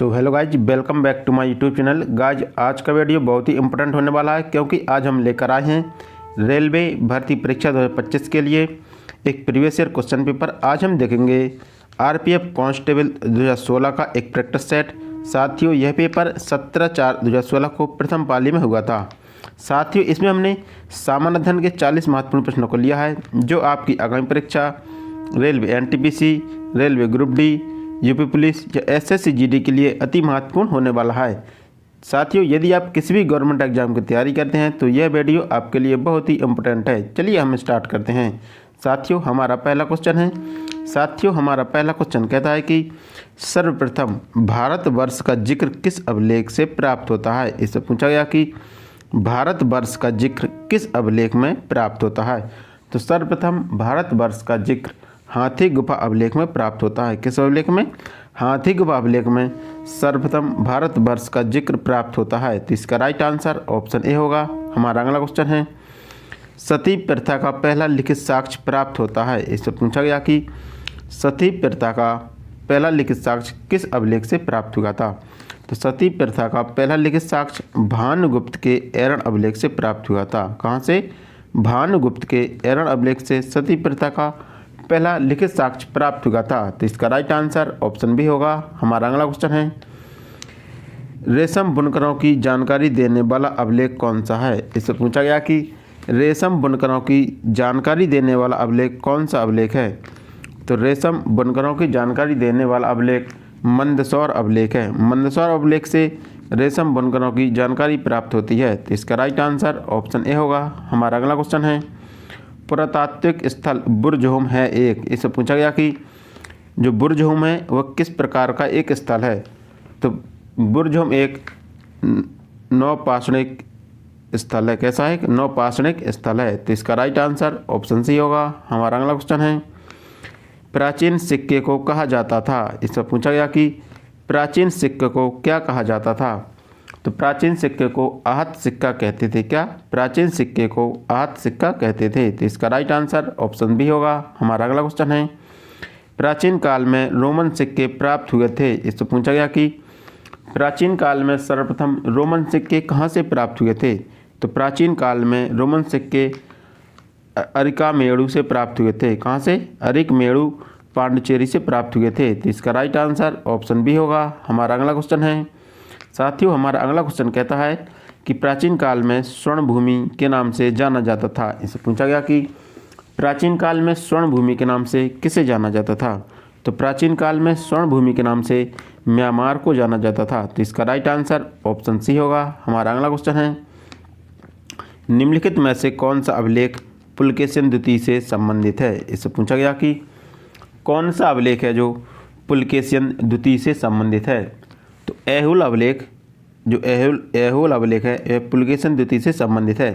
So hello guys, welcome back to my YouTube channel. Guys आज का video बहुत ही important होने वाला है क्योंकि आज हम लेकर आए हैं रेलवे भर्ती परीक्षा 2025 के लिए एक प्रीवियस ईयर क्वेश्चन पेपर। आज हम देखेंगे आरपीएफ कांस्टेबल 2016 का एक प्रैक्टिस सेट। साथियों यह पेपर 17/4/2016 को प्रथम पाली में हुआ था। साथियों इसमें हमने सामान्य अध्ययन के 40 महत्वपूर्ण प्रश्नों को लिया है जो आपकी आगामी परीक्षा railway NTPC, railway group D, UP police या एसएससी जीडी के लिए अति महत्वपूर्ण होने वाला है। साथियों यदि आप किसी भी गवर्नमेंट एग्जाम की तैयारी करते हैं तो यह वीडियो आपके लिए बहुत ही इम्पोर्टेंट है। चलिए हम स्टार्ट करते हैं। साथियों हमारा पहला क्वेश्चन कहता है कि सर्वप्रथम भारतवर्ष का जिक्र किस अभिलेख से प्राप्त होता है। इससे पूछा गया कि भारतवर्ष का जिक्र किस अभिलेख में प्राप्त होता है। तो सर्वप्रथम भारतवर्ष का जिक्र हाथी गुफा अभिलेख में प्राप्त होता है। किस अभिलेख में? हाथी गुफा अभिलेख में सर्वप्रथम भारतवर्ष का जिक्र प्राप्त होता है। तो इसका राइट आंसर ऑप्शन ए होगा। हमारा अगला क्वेश्चन है सती प्रथा का पहला लिखित साक्ष्य प्राप्त होता है। इससे पूछा गया कि सती प्रथा का पहला लिखित साक्ष्य किस अभिलेख से प्राप्त हुआ था। तो सती प्रथा का पहला लिखित साक्ष्य भानुगुप्त के एरण अभिलेख से प्राप्त हुआ था। कहाँ से? भानुगुप्त के एरण अभिलेख से सती प्रथा का पहला लिखित साक्ष्य प्राप्त हुआ था। तो इसका राइट आंसर ऑप्शन बी होगा। हमारा अगला क्वेश्चन है रेशम बुनकरों की जानकारी देने वाला अभिलेख कौन सा है। इससे पूछा गया कि रेशम बुनकरों की जानकारी देने वाला अभिलेख कौन सा अभिलेख है। तो रेशम बुनकरों की जानकारी देने वाला अभिलेख मंदसौर अभिलेख है। मंदसौर अभिलेख से रेशम बुनकरों की जानकारी प्राप्त होती है। तो इसका राइट आंसर ऑप्शन ए होगा। हमारा अगला क्वेश्चन है पुरातात्विक स्थल बुर्ज-होम है एक। इससे पूछा गया कि जो बुर्ज-होम है वह किस प्रकार का एक स्थल है। तो बुर्ज-होम एक नौपाषाणिक स्थल है। कैसा है? नौपाषाणिक स्थल है। तो इसका राइट आंसर ऑप्शन सी होगा। हमारा अगला क्वेश्चन है प्राचीन सिक्के को कहा जाता था। इससे पूछा गया कि प्राचीन सिक्के को क्या कहा जाता था। तो प्राचीन सिक्के को आहत सिक्का कहते थे। क्या? प्राचीन सिक्के को आहत सिक्का कहते थे। तो इसका राइट आंसर ऑप्शन बी होगा। हमारा अगला क्वेश्चन है प्राचीन काल में रोमन सिक्के प्राप्त हुए थे। इससे पूछा गया कि प्राचीन काल में सर्वप्रथम रोमन सिक्के कहाँ से प्राप्त हुए थे। तो प्राचीन काल में रोमन सिक्के अरिकामेड़ू से प्राप्त हुए थे। कहाँ से? अरिकामेड़ू पांडिचेरी से प्राप्त हुए थे। तो इसका राइट आंसर ऑप्शन बी होगा। हमारा अगला क्वेश्चन है साथियों हमारा अगला क्वेश्चन कहता है कि प्राचीन काल में स्वर्ण भूमि के नाम से जाना जाता था। इससे पूछा गया कि प्राचीन काल में स्वर्ण भूमि के नाम से किसे जाना जाता था। तो प्राचीन काल में स्वर्ण भूमि के नाम से म्यांमार को जाना जाता था। तो इसका राइट आंसर ऑप्शन सी होगा। हमारा अगला क्वेश्चन है निम्नलिखित में से कौन सा अभिलेख पुलकेशिन द्वितीय से संबंधित है। इससे पूछा गया कि कौन सा अभिलेख है जो पुलकेशिन द्वितीय से संबंधित है। तो ऐहोल अभिलेख, जो ऐहोल अभिलेख है यह पुलकेशिन द्वितीय से संबंधित है।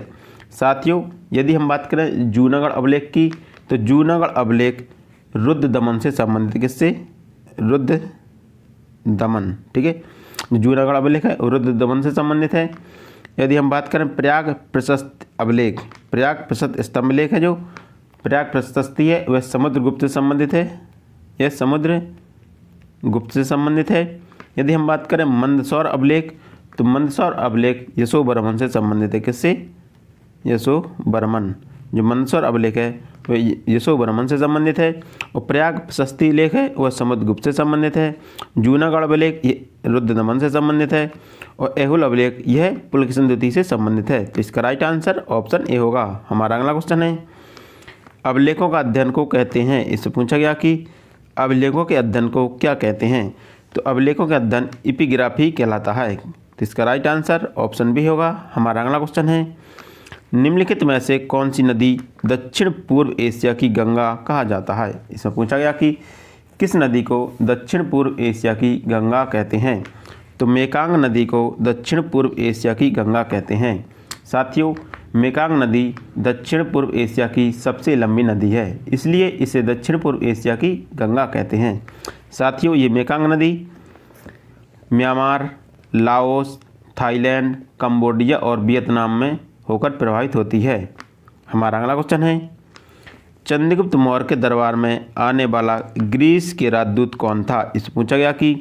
साथियों यदि हम बात करें जूनागढ़ अभिलेख की तो जूनागढ़ अभिलेख रुद्र दमन से संबंधित। किससे? रुद्र दमन। ठीक है, जूनागढ़ अभिलेख है रुद्र दमन से संबंधित है। यदि हम बात करें प्रयाग प्रशस्त अभिलेख, प्रयाग प्रशस्त स्तंभ लेख है जो प्रयाग प्रशस्ति है वह समुद्रगुप्त से संबंधित है। यह समुद्रगुप्त से संबंधित है। यदि हम बात करें मंदसौर अभिलेख तो मंदसौर अभिलेख यशोवर्मन से संबंधित है। किससे? यशोवर्मन। जो मंदसौर अभिलेख है वह यशोवर्मन से संबंधित है। और प्रयाग प्रशस्ति लेख है वह समुद्रगुप्त से संबंधित है। जूनागढ़ अभिलेख रुद्रदमन से संबंधित है। और ऐहोल अभिलेख यह पुलकेशिन द्वितीय से संबंधित है। तो इसका राइट आंसर ऑप्शन ए होगा। हमारा अगला क्वेश्चन है अभिलेखों का अध्ययन को कहते हैं। इससे पूछा गया कि अभिलेखों के अध्ययन को क्या कहते हैं। तो अभिलेखों का अध्ययन एपिग्राफी कहलाता है। तो इसका राइट आंसर ऑप्शन बी होगा। हमारा अगला क्वेश्चन है निम्नलिखित में से कौन सी नदी दक्षिण पूर्व एशिया की गंगा कहा जाता है। इसमें पूछा गया कि किस नदी को दक्षिण पूर्व एशिया की गंगा कहते हैं। तो मेकांग नदी को दक्षिण पूर्व एशिया की गंगा कहते हैं। साथियों मेकांग नदी दक्षिण पूर्व एशिया की सबसे लंबी नदी है, इसलिए इसे दक्षिण पूर्व एशिया की गंगा कहते हैं। साथियों ये मेकांग नदी म्यांमार, लाओस, थाईलैंड, कंबोडिया और वियतनाम में होकर प्रवाहित होती है। हमारा अगला क्वेश्चन है चंद्रगुप्त मौर्य के दरबार में आने वाला ग्रीस के राजदूत कौन था। इस पूछा गया कि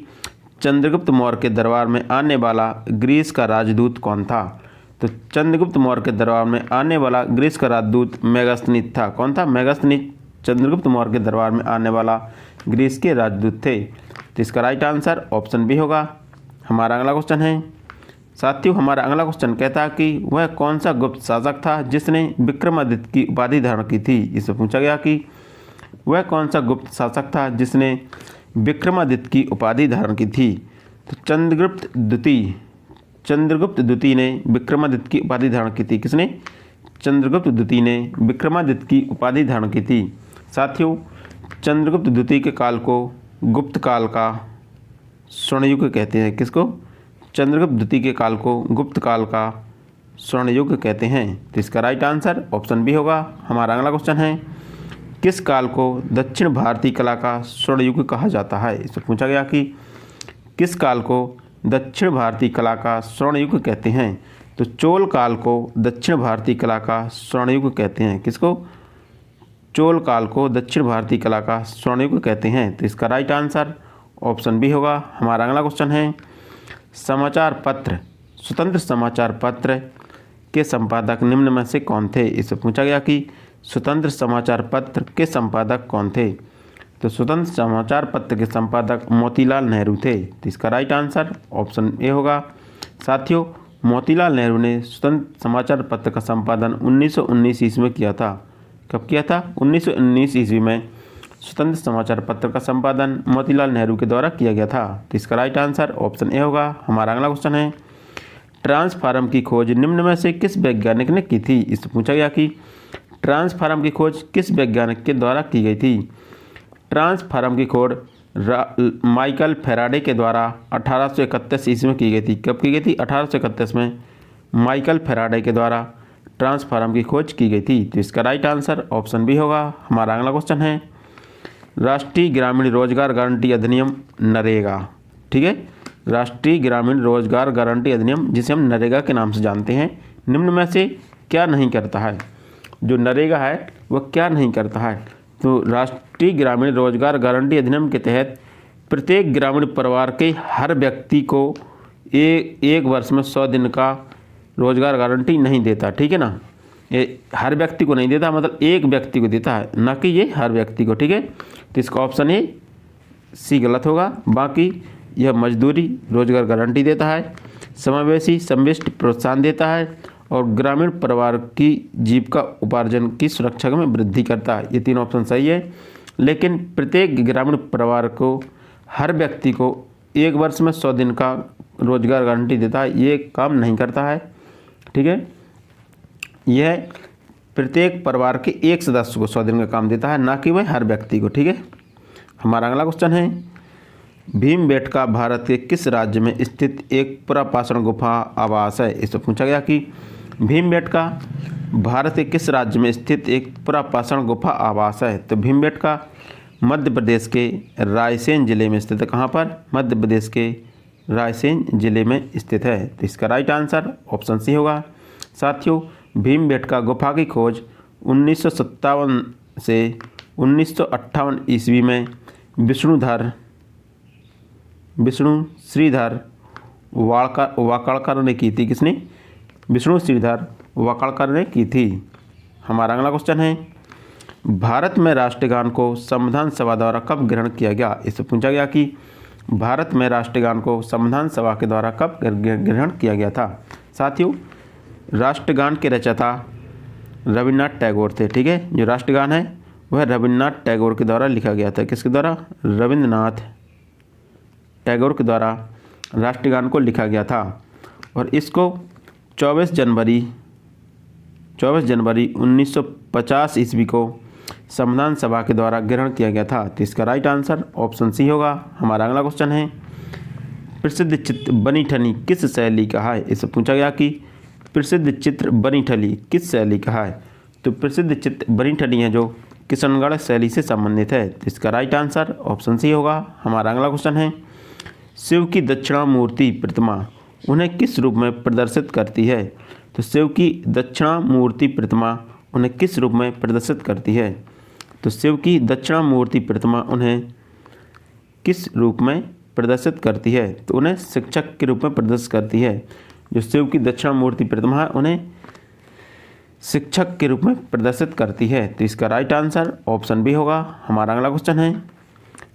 चंद्रगुप्त मौर्य के दरबार में आने वाला ग्रीस का राजदूत कौन था? तो चंद्रगुप्त मौर्य के दरबार में आने वाला ग्रीस का राजदूत मेगास्थनीज था। कौन था? मेगास्थनीज चंद्रगुप्त मौर्य के दरबार में आने वाला ग्रीस के राजदूत थे। तो इसका राइट आंसर ऑप्शन बी होगा। हमारा अगला क्वेश्चन है साथियों, हमारा अगला क्वेश्चन कहता है कि वह कौन सा गुप्त शासक था जिसने विक्रमादित्य की उपाधि धारण की थी? इससे पूछा गया कि वह कौन सा गुप्त शासक था जिसने विक्रमादित्य की उपाधि धारण की थी? तो चंद्रगुप्त द्वितीय ने विक्रमादित्य की उपाधि धारण की थी। किसने? चंद्रगुप्त द्वितीय ने विक्रमादित्य की उपाधि धारण की थी। साथियों, चंद्रगुप्त द्वितीय के काल को गुप्त काल का स्वर्ण युग कहते हैं। किसको? चंद्रगुप्त द्वितीय के काल को गुप्त काल का स्वर्ण युग कहते हैं। तो इसका राइट आंसर ऑप्शन बी होगा। हमारा अगला क्वेश्चन है किस काल को दक्षिण भारतीय कला का स्वर्ण युग कहा जाता है? इससे पूछा गया कि किस काल को दक्षिण भारतीय कला का स्वर्ण युग कहते हैं? तो चोल काल को दक्षिण भारतीय कला का स्वर्ण युग कहते हैं। किसको? चोल काल को दक्षिण भारतीय कला का स्वर्ण युग कहते हैं। तो इसका राइट आंसर ऑप्शन बी होगा। हमारा अगला क्वेश्चन है समाचार पत्र स्वतंत्र समाचार पत्र के संपादक निम्न में से कौन थे? इससे पूछा गया कि स्वतंत्र समाचार पत्र के संपादक कौन थे? तो स्वतंत्र समाचार पत्र के संपादक मोतीलाल नेहरू थे। तो इसका राइट आंसर ऑप्शन ए होगा। साथियों, मोतीलाल नेहरू ने स्वतंत्र समाचार पत्र का संपादन 1919 ईस्वी में किया था। कब किया था? 1919 ईस्वी में स्वतंत्र समाचार पत्र का संपादन मोतीलाल नेहरू के द्वारा किया गया था। तो इसका राइट आंसर ऑप्शन ए होगा। हमारा अगला क्वेश्चन है ट्रांसफार्म की खोज निम्न में से किस वैज्ञानिक ने की थी? इससे पूछा गया कि ट्रांसफार्म की खोज किस वैज्ञानिक के द्वारा की गई थी? ट्रांसफार्म की खोज माइकल फैराडे के द्वारा 1831 ईस्वी में की गई थी। कब की गई थी? 1831 में माइकल फैराडे के द्वारा ट्रांसफार्म की खोज की गई थी। तो इसका राइट आंसर ऑप्शन बी होगा। हमारा अगला क्वेश्चन है राष्ट्रीय ग्रामीण रोजगार गारंटी अधिनियम नरेगा। ठीक है, राष्ट्रीय ग्रामीण रोजगार गारंटी अधिनियम जिसे हम नरेगा के नाम से जानते हैं, निम्न में से क्या नहीं करता है? जो नरेगा है वह क्या नहीं करता है? तो राष्ट्रीय ग्रामीण रोजगार गारंटी अधिनियम के तहत प्रत्येक ग्रामीण परिवार के हर व्यक्ति को एक वर्ष में 100 दिन का रोजगार गारंटी नहीं देता। ठीक है ना, ये हर व्यक्ति को नहीं देता, मतलब एक व्यक्ति को देता है, ना कि ये हर व्यक्ति को। ठीक है, तो इसका ऑप्शन ए सी गलत होगा। बाकी यह मजदूरी रोजगार गारंटी देता है, समावेशी समष्टि प्रोत्साहन देता है और ग्रामीण परिवार की जीविका उपार्जन की सुरक्षा में वृद्धि करता है। ये तीन ऑप्शन सही है, लेकिन प्रत्येक ग्रामीण परिवार को हर व्यक्ति को एक वर्ष में 100 दिन का रोजगार गारंटी देता है, ये काम नहीं करता है। ठीक है, यह प्रत्येक परिवार के एक सदस्य को 100 दिन का काम देता है, ना कि वह हर व्यक्ति को। ठीक है, हमारा अगला क्वेश्चन है भीमबेटका भारत के किस राज्य में स्थित एक पुरापाषाण गुफा आवास है? इससे पूछा गया कि भीमबेटका भारत के किस राज्य में स्थित एक पुरापाषाण गुफा आवास है? तो भीमबेटका मध्य प्रदेश के रायसेन जिले में स्थित है। कहाँ पर? मध्य प्रदेश के रायसेन जिले में स्थित है। तो इसका राइट आंसर ऑप्शन सी होगा। साथियों, भीमबेटका गुफा की खोज 1957 से 1958 ईस्वी में विष्णु श्रीधर वाकाड़कर ने की थी। किसने? विष्णु श्रीधर वाकाड़कर ने की थी। हमारा अगला क्वेश्चन है भारत में राष्ट्रगान को संविधान सभा द्वारा कब ग्रहण किया गया? इससे पूछा गया कि भारत में राष्ट्रगान को संविधान सभा के द्वारा कब ग्रहण किया गया था? साथियों, राष्ट्रगान के रचयिता रविन्द्रनाथ टैगोर थे। ठीक है, जो राष्ट्रगान है वह रविन्द्रनाथ टैगोर के द्वारा लिखा गया था। किसके द्वारा? रविन्द्रनाथ टैगोर के द्वारा राष्ट्रगान को लिखा गया था और इसको 24 जनवरी 1950 ईस्वी को संविधान सभा के द्वारा ग्रहण किया गया था। तो इसका राइट आंसर ऑप्शन सी होगा। हमारा अगला क्वेश्चन है प्रसिद्ध चित्र बनीठनी किस शैली का है? इससे पूछा गया कि प्रसिद्ध चित्र बनीठनी किस शैली का है? तो प्रसिद्ध चित्र बनीठनी है जो किशनगढ़ शैली से संबंधित है। तो इसका राइट आंसर ऑप्शन सी होगा। हमारा अगला क्वेश्चन है शिव की दक्षिणामूर्ति प्रतिमा उन्हें किस रूप में प्रदर्शित करती है? तो शिव की दक्षिणामूर्ति प्रतिमा उन्हें किस रूप में प्रदर्शित करती है? तो शिव की दक्षिणामूर्ति प्रतिमा उन्हें किस रूप में प्रदर्शित करती है? तो उन्हें शिक्षक के रूप में प्रदर्शित करती है। जो शिव की दक्षिणामूर्ति प्रतिमा है उन्हें शिक्षक के रूप में प्रदर्शित करती है। तो इसका राइट आंसर ऑप्शन बी होगा। हमारा अगला क्वेश्चन है,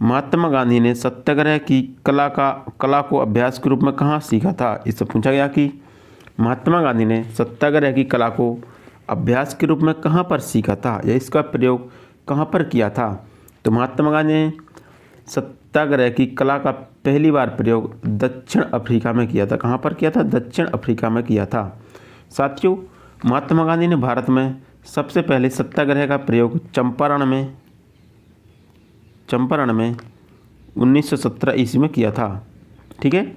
महात्मा गांधी ने सत्याग्रह की कला को अभ्यास के रूप में कहाँ सीखा था? इससे पूछा गया कि महात्मा गांधी ने सत्याग्रह की कला को अभ्यास के रूप में कहाँ पर सीखा था या इसका प्रयोग कहाँ पर किया था? तो महात्मा गांधी ने सत्याग्रह की कला का पहली बार प्रयोग दक्षिण अफ्रीका में किया था। कहाँ पर किया था? दक्षिण अफ्रीका में किया था। साथियों, महात्मा गांधी ने भारत में सबसे पहले सत्याग्रह का प्रयोग चंपारण में 1917 ईस्वी में किया था। ठीक है,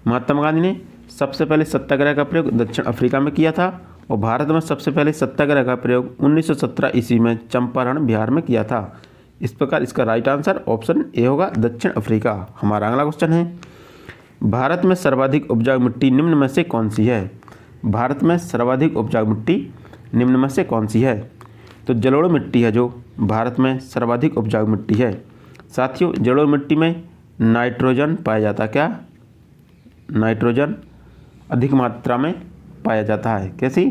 महात्मा गांधी ने सबसे पहले सत्याग्रह का प्रयोग दक्षिण अफ्रीका में किया था और भारत में सबसे पहले सत्याग्रह का प्रयोग 1917 ईस्वी में चंपारण बिहार में किया था। इस प्रकार इसका राइट आंसर ऑप्शन ए होगा, दक्षिण अफ्रीका। हमारा अगला क्वेश्चन है, भारत में सर्वाधिक उपजाऊ मिट्टी निम्न में से कौन सी है? भारत में सर्वाधिक उपजाऊ मिट्टी निम्न में से कौन सी है? तो जलोढ़ मिट्टी है जो भारत में सर्वाधिक उपजाऊ मिट्टी है। साथियों, जलोढ़ मिट्टी में नाइट्रोजन पाया जाता है। क्या? नाइट्रोजन अधिक मात्रा में पाया जाता है। कैसी?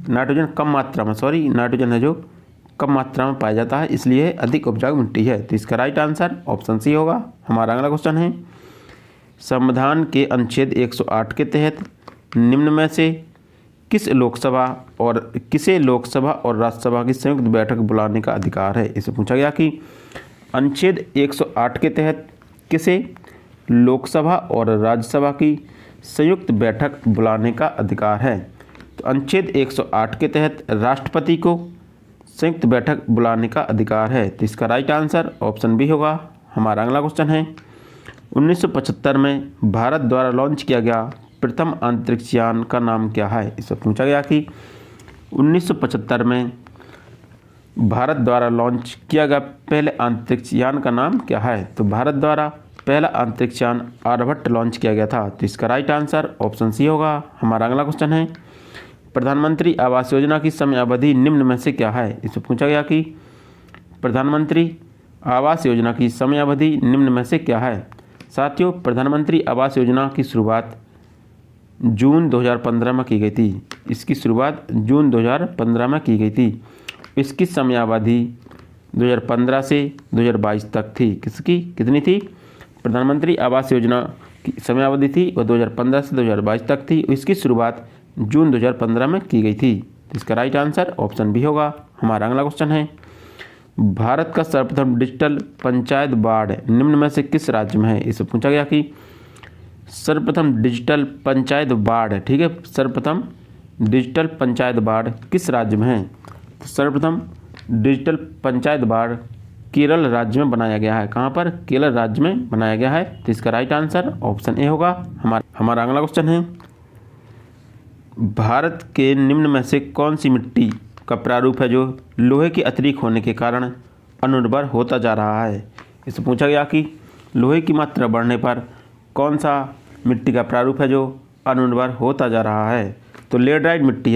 नाइट्रोजन कम मात्रा में, नाइट्रोजन है जो कम मात्रा में पाया जाता है, इसलिए अधिक उपजाऊ मिट्टी है। तो इसका राइट आंसर ऑप्शन सी होगा। हमारा अगला क्वेश्चन है, संविधान के अनुच्छेद 108 के तहत निम्न में से किसे लोकसभा और राज्यसभा की संयुक्त बैठक बुलाने का अधिकार है? इसे पूछा गया कि अनुच्छेद 108 के तहत किसे लोकसभा और राज्यसभा की संयुक्त बैठक बुलाने का अधिकार है? तो अनुच्छेद 108 के तहत राष्ट्रपति को संयुक्त बैठक बुलाने का अधिकार है। तो इसका राइट आंसर ऑप्शन बी होगा। हमारा अगला क्वेश्चन है, 1975 में भारत द्वारा लॉन्च किया गया प्रथम अंतरिक्ष यान का नाम क्या है? इससे पूछा गया कि 1975 में भारत द्वारा लॉन्च किया गया पहले अंतरिक्ष यान का नाम क्या है? तो भारत द्वारा पहला अंतरिक्ष यान आर्यभट्ट लॉन्च किया गया था। तो इसका राइट आंसर ऑप्शन सी होगा। हमारा अगला क्वेश्चन है, प्रधानमंत्री आवास योजना की समय अवधि निम्न में से क्या है? इससे पूछा गया कि प्रधानमंत्री आवास योजना की समय अवधि निम्न में से क्या है? साथियों, प्रधानमंत्री आवास योजना की शुरुआत जून 2015 में की गई थी। इसकी शुरुआत जून 2015 में की गई थी। इसकी समयावधि 2015 से 2022 तक थी। किसकी कितनी थी? प्रधानमंत्री आवास योजना की समयावधि थी वह 2015 से 2022 तक थी। इसकी शुरुआत जून 2015 में की गई थी। इसका राइट आंसर ऑप्शन बी होगा। हमारा अगला क्वेश्चन है, भारत का सर्वप्रथम डिजिटल पंचायत वार्ड निम्न में से किस राज्य में है? इसे पूछा गया कि सर्वप्रथम डिजिटल पंचायत वार्ड, ठीक है, सर्वप्रथम डिजिटल पंचायत वार्ड किस राज्य में है? तो सर्वप्रथम डिजिटल पंचायत वार्ड केरल राज्य में बनाया गया है। कहाँ पर? केरल राज्य में बनाया गया है। तो इसका राइट आंसर ऑप्शन ए होगा। हमारा अगला क्वेश्चन है, भारत के निम्न में से कौन सी मिट्टी का प्रारूप है जो लोहे के अतिरिक्त होने के कारण अनुर्वर होता जा रहा है? इससे पूछा गया कि लोहे की मात्रा बढ़ने पर कौन सा मिट्टी का प्रारूप है जो अनुर्वर होता जा रहा है? तो लेटराइट मिट्टी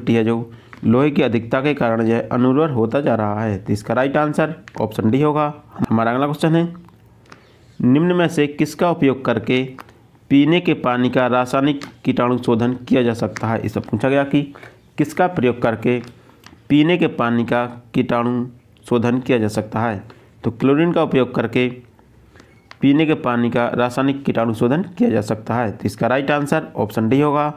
है जो लोहे की अधिकता के कारण यह अनुर्वर होता जा रहा है। तो इसका राइट आंसर ऑप्शन डी होगा। हमारा अगला क्वेश्चन है, निम्न में से किसका उपयोग करके पीने के पानी का रासायनिक कीटाणु शोधन किया जा सकता है? इसे पूछा गया कि किसका प्रयोग करके पीने के पानी का कीटाणु शोधन किया जा सकता है? तो क्लोरीन का उपयोग करके पीने के पानी का रासायनिक कीटाणु शोधन किया जा सकता है। तो इसका राइट आंसर ऑप्शन डी होगा।